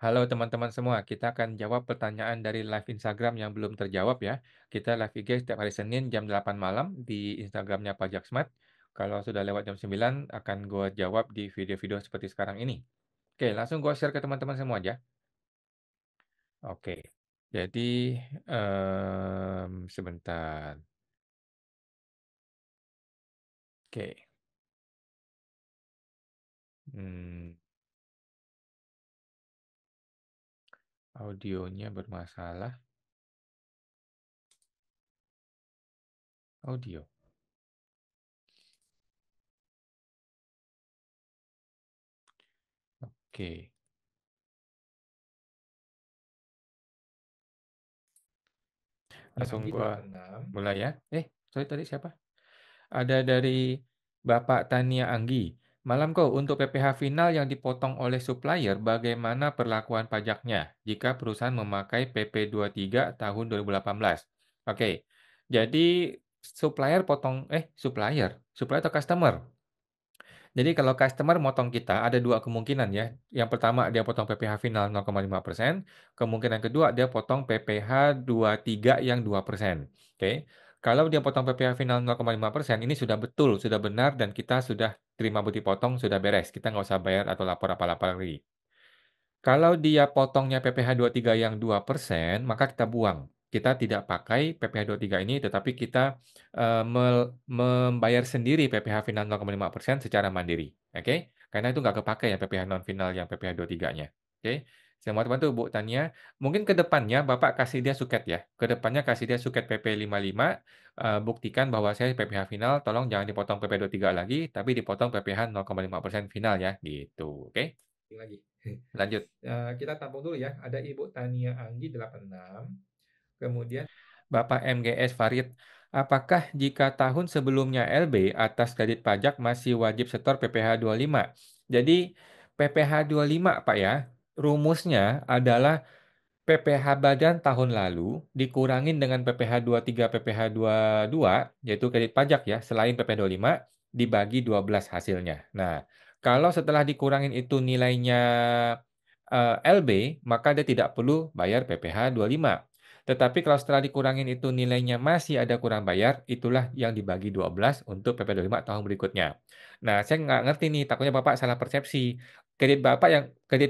Halo teman-teman semua, kita akan jawab pertanyaan dari live Instagram yang belum terjawab ya. Kita live IG setiap hari Senin jam 8 malam di Instagramnya Pajak Smart. Kalau sudah lewat jam 9, akan gue jawab di video-video seperti sekarang ini. Oke, langsung gue share ke teman-teman semua aja. Oke, jadi sebentar. Oke, hmm, audionya bermasalah. Audio. Oke, langsung gue mulai ya. Sorry tadi siapa? Ada dari Bapak Tania Anggi. Malam kau, untuk PPh final yang dipotong oleh supplier, bagaimana perlakuan pajaknya jika perusahaan memakai PP 23 tahun 2018? Oke, jadi supplier atau customer? Jadi kalau customer motong kita ada dua kemungkinan ya. Yang pertama dia potong PPh final 0,5%, kemungkinan kedua dia potong PPh 23 yang 2%. Oke. Kalau dia potong PPh final 0,5%, ini sudah betul, sudah benar dan kita sudah terima bukti potong, sudah beres. Kita nggak usah bayar atau lapor apa-apa lagi. Kalau dia potongnya PPh 23 yang 2%, maka kita buang. Kita tidak pakai PPh 23 ini, tetapi kita membayar sendiri PPh final 0,5% secara mandiri. Oke? Karena itu nggak kepakai ya PPh non final yang PPh 23-nya. Oke? Semua teman tuh Bu Tania, mungkin ke depannya Bapak kasih dia suket ya. Ke depannya kasih dia suket PP 55, buktikan bahwa saya PPh final, tolong jangan dipotong PP 23 lagi, tapi dipotong PPh 0,5% final ya, gitu. Oke? Lagi. Lanjut. Kita tampung dulu ya. Ada Ibu Tania Anggi 86. Kemudian Bapak MGS Farid, apakah jika tahun sebelumnya LB atas kredit pajak masih wajib setor PPh 25? Jadi PPh 25 Pak ya, rumusnya adalah PPh badan tahun lalu dikurangin dengan PPh 23, PPh 22, yaitu kredit pajak ya, selain PPh 25, dibagi 12 hasilnya. Nah, kalau setelah dikurangin itu nilainya LB, maka dia tidak perlu bayar PPh 25. Tetapi kalau setelah dikurangin itu nilainya masih ada kurang bayar, itulah yang dibagi 12 untuk PP 25 tahun berikutnya. Nah, saya nggak ngerti nih, takutnya Bapak salah persepsi. Kredit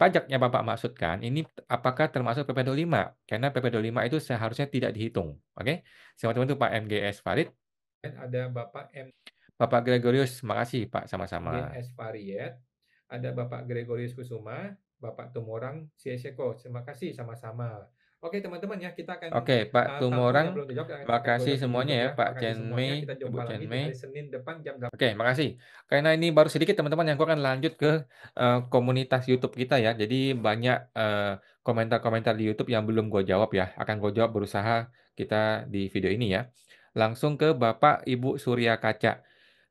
pajak yang Bapak maksudkan, ini apakah termasuk PP 25? Karena PP 25 itu seharusnya tidak dihitung. Oke? Sama teman itu Pak MGS Farid. ada Bapak Bapak Gregorius, makasih Pak, sama-sama. MGS Variet, ada Bapak Gregorius Kusuma, Bapak Tumorang Sieseko. Terima kasih sama-sama. Oke teman-teman ya, kita akan Oke, Pak tampung Tumorang, yang belum dijawab, akan gue makasih jawab di semuanya YouTube ya, ya. Pak Makasih Chen semuanya. Mei, Kita Ibu jumpa Chen lagi di Mei. hari Senin depan jam 8. Oke, makasih. Karena ini baru sedikit teman-teman yang gue akan lanjut ke komunitas YouTube kita ya. Jadi banyak komentar-komentar di YouTube yang belum gue jawab ya. Akan gue jawab berusaha kita di video ini ya. Langsung ke Bapak Ibu Surya Kaca.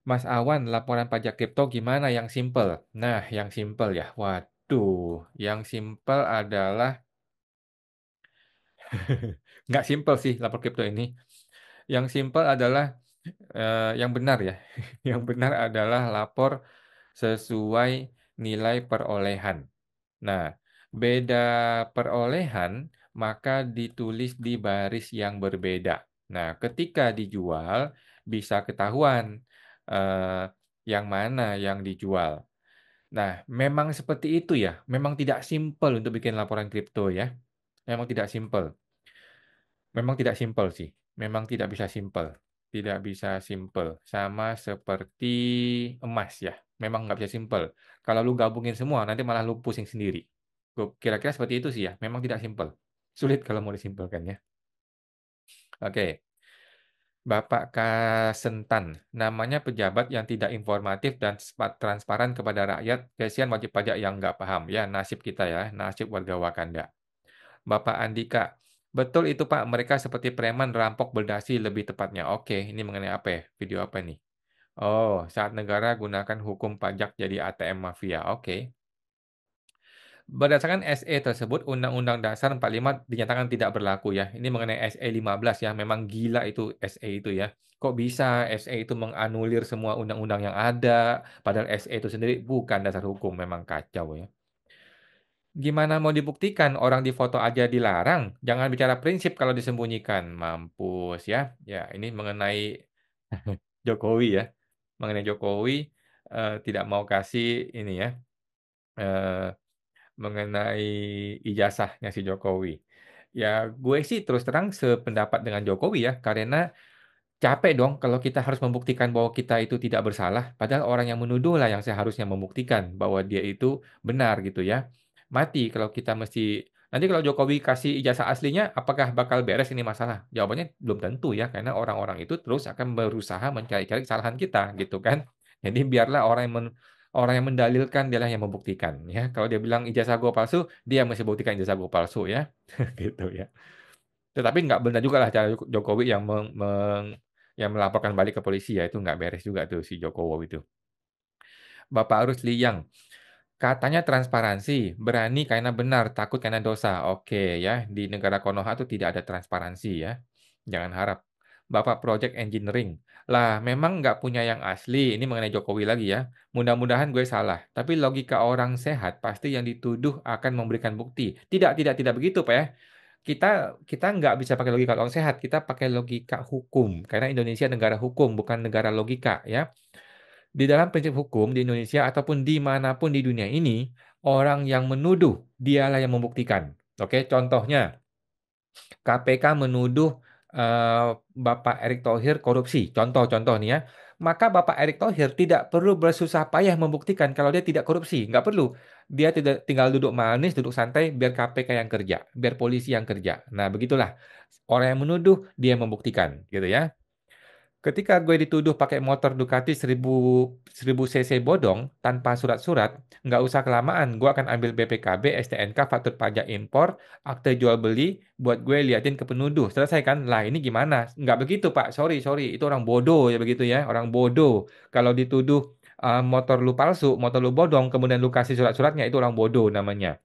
Mas Awan, laporan pajak kripto gimana yang simple? Nah, yang simple ya. Waduh, yang simple adalah nggak simple sih lapor kripto ini. Yang simple adalah yang benar ya. Yang benar adalah lapor sesuai nilai perolehan. Nah, beda perolehan maka ditulis di baris yang berbeda. Nah, ketika dijual bisa ketahuan eh, yang mana yang dijual. Nah, memang seperti itu ya. Memang tidak simpel untuk bikin laporan kripto ya. Memang tidak simpel. Memang tidak simpel sih. Memang tidak bisa simpel. Tidak bisa simpel. Sama seperti emas ya. Memang nggak bisa simpel. Kalau lu gabungin semua, nanti malah lu pusing sendiri. Kira-kira seperti itu sih ya. Memang tidak simpel. Sulit kalau mau disimpelkan ya. Oke. Bapak Kasentan. Namanya pejabat yang tidak informatif dan transparan kepada rakyat. Kasihan wajib pajak yang nggak paham. Ya, nasib kita ya. Nasib warga Wakanda. Bapak Andika. Betul itu Pak, mereka seperti preman rampok berdasi lebih tepatnya. Oke, ini mengenai apa ya? Video apa nih? Oh, saat negara gunakan hukum pajak jadi ATM mafia. Oke. Berdasarkan SE tersebut, Undang-Undang Dasar 45 dinyatakan tidak berlaku ya. Ini mengenai SE 15 ya. Memang gila itu SE itu ya. Kok bisa SE itu menganulir semua undang-undang yang ada, padahal SE itu sendiri bukan dasar hukum, memang kacau ya. Gimana mau dibuktikan? Orang di foto aja dilarang. Jangan bicara prinsip kalau disembunyikan. Mampus ya. Ya, ini mengenai Jokowi ya. Mengenai Jokowi tidak mau kasih ini ya. eh, Mengenai ijazahnya si Jokowi. Ya, gue sih terus terang sependapat dengan Jokowi ya, karena capek dong kalau kita harus membuktikan bahwa kita itu tidak bersalah, padahal orang yang menuduh lah yang seharusnya membuktikan bahwa dia itu benar gitu ya. Mati kalau kita mesti nanti kalau Jokowi kasih ijazah aslinya, apakah bakal beres ini masalah? Jawabannya belum tentu ya, karena orang-orang itu terus akan berusaha mencari-cari kesalahan kita gitu kan. Jadi biarlah orang yang mendalilkan dialah yang membuktikan ya. Kalau dia bilang ijazah gue palsu, dia mesti buktikan ijazah gue palsu ya, gitu ya. Tetapi nggak benar juga lah cara Jokowi yang melaporkan balik ke polisi ya itu nggak beres juga tuh si Jokowi itu. Bapak Arus Liyang, katanya transparansi, berani karena benar, takut karena dosa. Oke ya, di negara Konoha itu tidak ada transparansi ya. Jangan harap. Bapak Project Engineering. Lah, memang nggak punya yang asli. Ini mengenai Jokowi lagi ya. Mudah-mudahan gue salah. Tapi logika orang sehat pasti yang dituduh akan memberikan bukti. Tidak begitu, Pak ya. Kita nggak bisa pakai logika orang sehat. Kita pakai logika hukum. Karena Indonesia negara hukum, bukan negara logika ya. Di dalam prinsip hukum di Indonesia ataupun dimanapun di dunia ini, orang yang menuduh dialah yang membuktikan. Oke, contohnya KPK menuduh Bapak Erick Thohir korupsi. Contoh-contoh nih ya. Maka Bapak Erick Thohir tidak perlu bersusah payah membuktikan kalau dia tidak korupsi. Nggak perlu. Dia tidak tinggal duduk manis, duduk santai, biar KPK yang kerja, biar polisi yang kerja. Nah, begitulah. Orang yang menuduh, dia yang membuktikan. Gitu ya. Ketika gue dituduh pakai motor Ducati 1000 cc bodong tanpa surat-surat, nggak usah kelamaan. Gue akan ambil BPKB, STNK, faktur pajak impor, akte jual beli, buat gue liatin ke penuduh. Selesai kan? Lah ini gimana? Nggak begitu Pak. Sorry. Itu orang bodoh ya begitu ya. Orang bodoh. Kalau dituduh motor lu palsu, motor lu bodong, kemudian lu kasih surat-suratnya, itu orang bodoh namanya.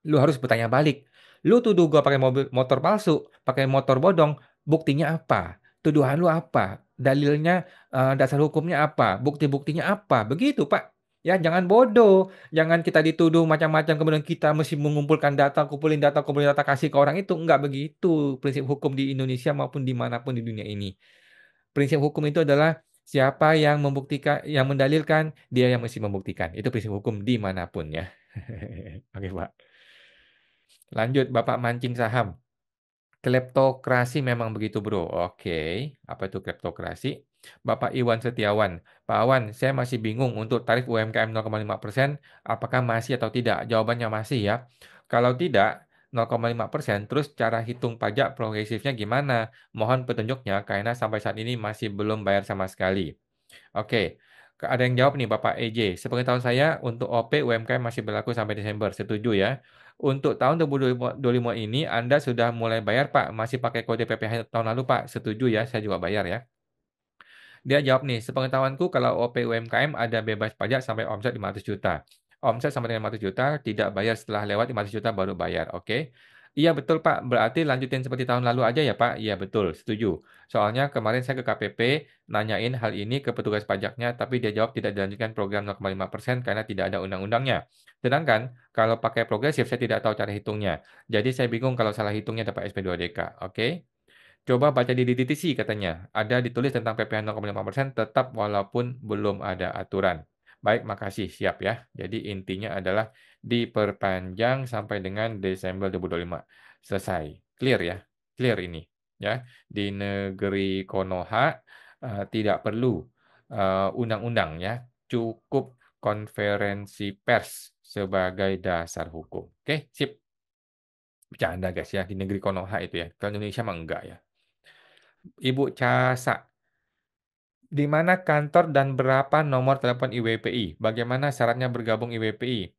Lu harus bertanya balik. Lu tuduh gua pakai mobil motor palsu, pakai motor bodong, buktinya apa? Tuduhan lu apa? Dalilnya, dasar hukumnya apa? Bukti-buktinya apa? Begitu, Pak. Ya, jangan bodoh. Jangan kita dituduh macam-macam, kemudian kita mesti mengumpulkan data, kumpulin data, kasih ke orang itu. Enggak begitu prinsip hukum di Indonesia maupun dimanapun di dunia ini. Prinsip hukum itu adalah siapa yang membuktikan, yang mendalilkan, dia yang mesti membuktikan. Itu prinsip hukum dimanapun ya. Oke, Pak. Lanjut, Bapak mancing saham. Kleptokrasi memang begitu, bro. Oke, apa itu kleptokrasi? Bapak Iwan Setiawan. Pak Awan, saya masih bingung untuk tarif UMKM 0,5%, apakah masih atau tidak? Jawabannya masih ya. Kalau tidak, 0,5%, terus cara hitung pajak progresifnya gimana? Mohon petunjuknya, karena sampai saat ini masih belum bayar sama sekali. Oke, ada yang jawab nih Bapak EJ. Sepengetahuan saya untuk OP UMKM masih berlaku sampai Desember. Setuju ya? Untuk tahun 2025 ini Anda sudah mulai bayar Pak. Masih pakai kode PPh tahun lalu Pak. Setuju ya? Saya juga bayar ya. Dia jawab nih, sepengetahuanku kalau OP UMKM ada bebas pajak sampai omset 500 juta. Omset sampai dengan 500 juta tidak bayar setelah lewat 500 juta baru bayar. Oke. Iya betul Pak, berarti lanjutin seperti tahun lalu aja ya Pak? Iya betul, setuju. Soalnya kemarin saya ke KPP nanyain hal ini ke petugas pajaknya, tapi dia jawab tidak dilanjutkan program 0,5% karena tidak ada undang-undangnya. Sedangkan kalau pakai progresif saya tidak tahu cara hitungnya. Jadi saya bingung kalau salah hitungnya dapat SP2DK. Oke? Coba baca di DTC katanya. Ada ditulis tentang PPh 0,5% tetap walaupun belum ada aturan. Baik, makasih. Siap ya. Jadi intinya adalah diperpanjang sampai dengan Desember 2025. Selesai. Clear ya. Clear ini. Ya. Di negeri Konoha tidak perlu undang-undang ya. Cukup konferensi pers sebagai dasar hukum. Oke, sip. Bercanda guys ya. Di negeri Konoha itu ya. Kalau Indonesia mah enggak ya. Ibu Casa, di mana kantor dan berapa nomor telepon IWPI? Bagaimana syaratnya bergabung IWPI?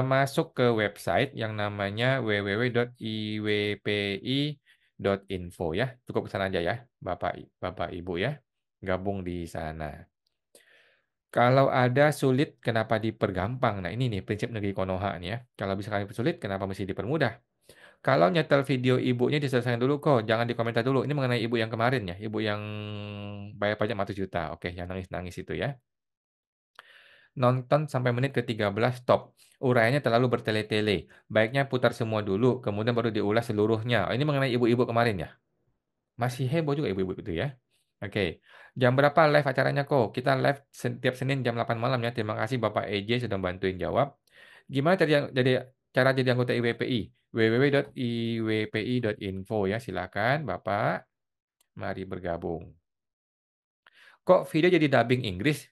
Masuk ke website yang namanya www.iwpi.info ya. Cukup ke sana aja ya, Bapak Ibu ya. Gabung di sana. Kalau ada sulit, kenapa dipergampang? Nah ini nih prinsip negeri Konoha nih ya. Kalau bisa kalian sulit, kenapa mesti dipermudah? Kalau nyetel video ibunya diselesaikan dulu kok, jangan dikomentar dulu. Ini mengenai ibu yang kemarin ya, ibu yang bayar pajak 100 juta. Oke, yang nangis-nangis itu ya. Nonton sampai menit ke-13 stop. Uraiannya terlalu bertele-tele. Baiknya putar semua dulu, kemudian baru diulas seluruhnya. Oh, ini mengenai ibu-ibu kemarin ya? Masih heboh juga ibu-ibu itu ya. Oke. Jam berapa live acaranya kok? Kita live setiap Senin jam 8 malam ya. Terima kasih Bapak EJ sudah bantuin jawab. Gimana cara jadi anggota IWPI? www.iwpi.info ya. Silakan Bapak. Mari bergabung. Kok video jadi dubbing Inggris?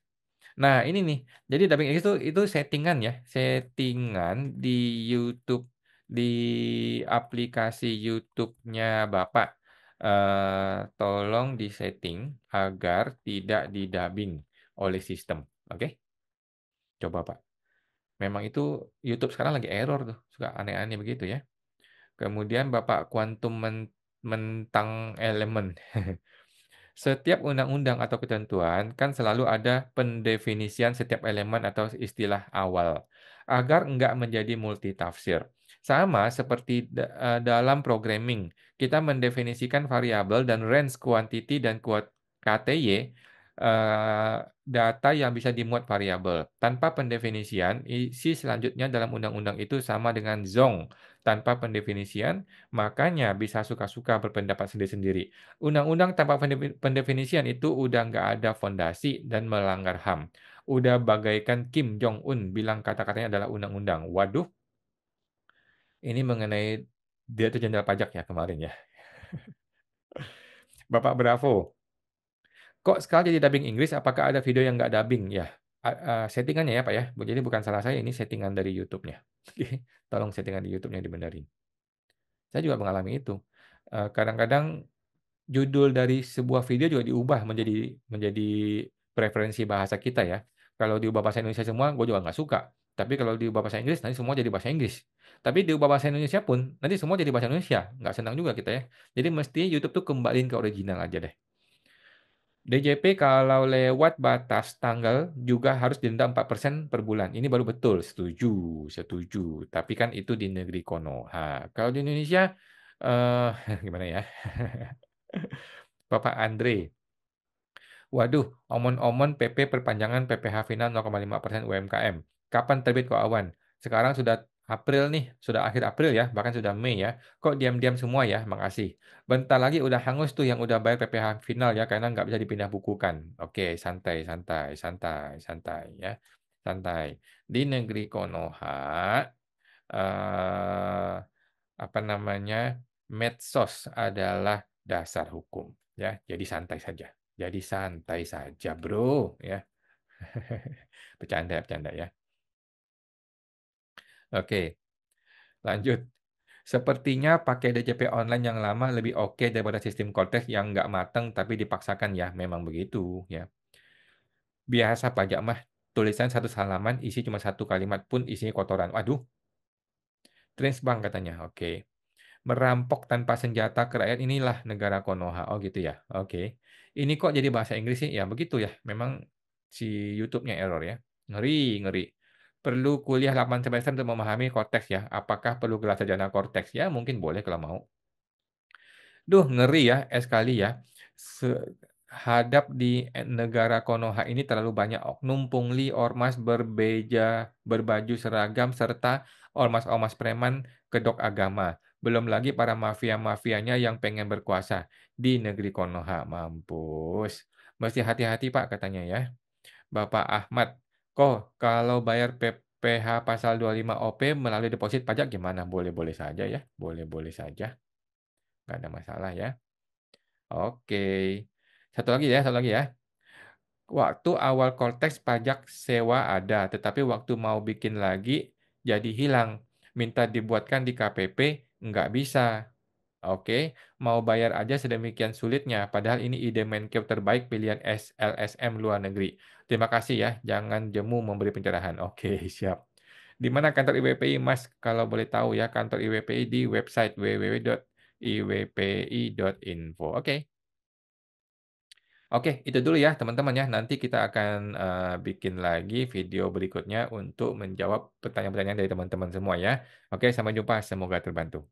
Nah, ini nih. Jadi dubbing Inggris itu settingan ya. Settingan di YouTube, di aplikasi YouTube-nya Bapak. Tolong disetting agar tidak didubbing oleh sistem. Oke? Coba Pak. Memang itu YouTube sekarang lagi error tuh. Suka aneh-aneh begitu ya. Kemudian Bapak Quantum mentang elemen. Setiap undang-undang atau ketentuan kan selalu ada pendefinisian setiap elemen atau istilah awal agar enggak menjadi multitafsir. Sama seperti dalam programming, kita mendefinisikan variabel dan range quantity dan KTY data yang bisa dimuat variabel. Tanpa pendefinisian, isi selanjutnya dalam undang-undang itu sama dengan zong. Tanpa pendefinisian, makanya bisa suka-suka berpendapat sendiri-sendiri. Undang-undang tanpa pendefinisian itu udah nggak ada fondasi dan melanggar HAM. Udah bagaikan Kim Jong-un bilang kata-katanya adalah undang-undang. Waduh, ini mengenai dia itu jenderal pajak ya kemarin ya. Bapak Bravo, kok sekali jadi dubbing Inggris, apakah ada video yang nggak dubbing? Ya, settingannya ya Pak ya. Jadi bukan salah saya, ini settingan dari YouTube-nya. Tolong settingan di YouTube-nya dibenerin. Saya juga mengalami itu. Kadang-kadang judul dari sebuah video juga diubah menjadi preferensi bahasa kita ya. Kalau diubah bahasa Indonesia semua, gue juga nggak suka. Tapi kalau diubah bahasa Inggris, nanti semua jadi bahasa Inggris. Tapi diubah bahasa Indonesia pun, nanti semua jadi bahasa Indonesia. Nggak senang juga kita ya. Jadi mesti YouTube tuh kembaliin ke original aja deh. DJP kalau lewat batas tanggal juga harus denda 4% per bulan. Ini baru betul, setuju, setuju. Tapi kan itu di negeri Konoha. Kalau di Indonesia, gimana ya? Bapak Andre, waduh, omon-omon PP perpanjangan PPh final 0,5% UMKM. Kapan terbit kok awan? Sekarang sudah April nih, sudah akhir April ya, bahkan sudah Mei ya. Kok diam-diam semua ya? Makasih. Bentar lagi udah hangus tuh yang udah bayar PPh final ya, karena nggak bisa dipindah bukukan. Oke, santai, santai, santai, santai ya. Santai. Di negeri Konoha, eh, apa namanya, medsos adalah dasar hukum ya. Jadi santai saja. Jadi santai saja, bro, ya. Bercanda, bercanda ya. Oke, lanjut. Sepertinya pakai DJP online yang lama lebih oke daripada sistem Cortex yang nggak mateng tapi dipaksakan ya. Memang begitu ya. Biasa pajak mah tulisan satu halaman isi cuma satu kalimat pun isinya kotoran. Waduh, Trans Bank katanya. Oke. Merampok tanpa senjata ke rakyat inilah negara Konoha. Oh gitu ya. Oke. Ini kok jadi bahasa Inggris sih? Ya begitu ya. Memang si YouTube-nya error ya. Ngeri, ngeri. Perlu kuliah 8 semester untuk memahami konteks ya. Apakah perlu gelar sarjana konteks? Ya mungkin boleh kalau mau. Duh, ngeri ya, sekali ya. Hadap di negara Konoha ini terlalu banyak oknum pungli ormas berbaju seragam serta ormas-ormas preman kedok agama. Belum lagi para mafia-mafianya yang pengen berkuasa di negeri Konoha. Mampus. Mesti hati-hati Pak katanya ya. Bapak Ahmad, kok kalau bayar PPh pasal 25 OP melalui deposit pajak gimana? Boleh-boleh saja ya. Boleh-boleh saja. Nggak ada masalah ya. Oke. Satu lagi ya. Waktu awal Cortex pajak sewa ada, tetapi waktu mau bikin lagi jadi hilang. Minta dibuatkan di KPP, nggak bisa. Oke, mau bayar aja sedemikian sulitnya, padahal ini ide Menkeu terbaik pilihan LSM luar negeri. Terima kasih ya, jangan jemu memberi pencerahan. Oke, siap. Di mana kantor IWPI, Mas? Kalau boleh tahu ya, kantor IWPI di website www.iwpi.info. Oke. Oke, itu dulu ya teman-teman ya. Nanti kita akan bikin lagi video berikutnya untuk menjawab pertanyaan-pertanyaan dari teman-teman semua ya. Oke, sampai jumpa. Semoga terbantu.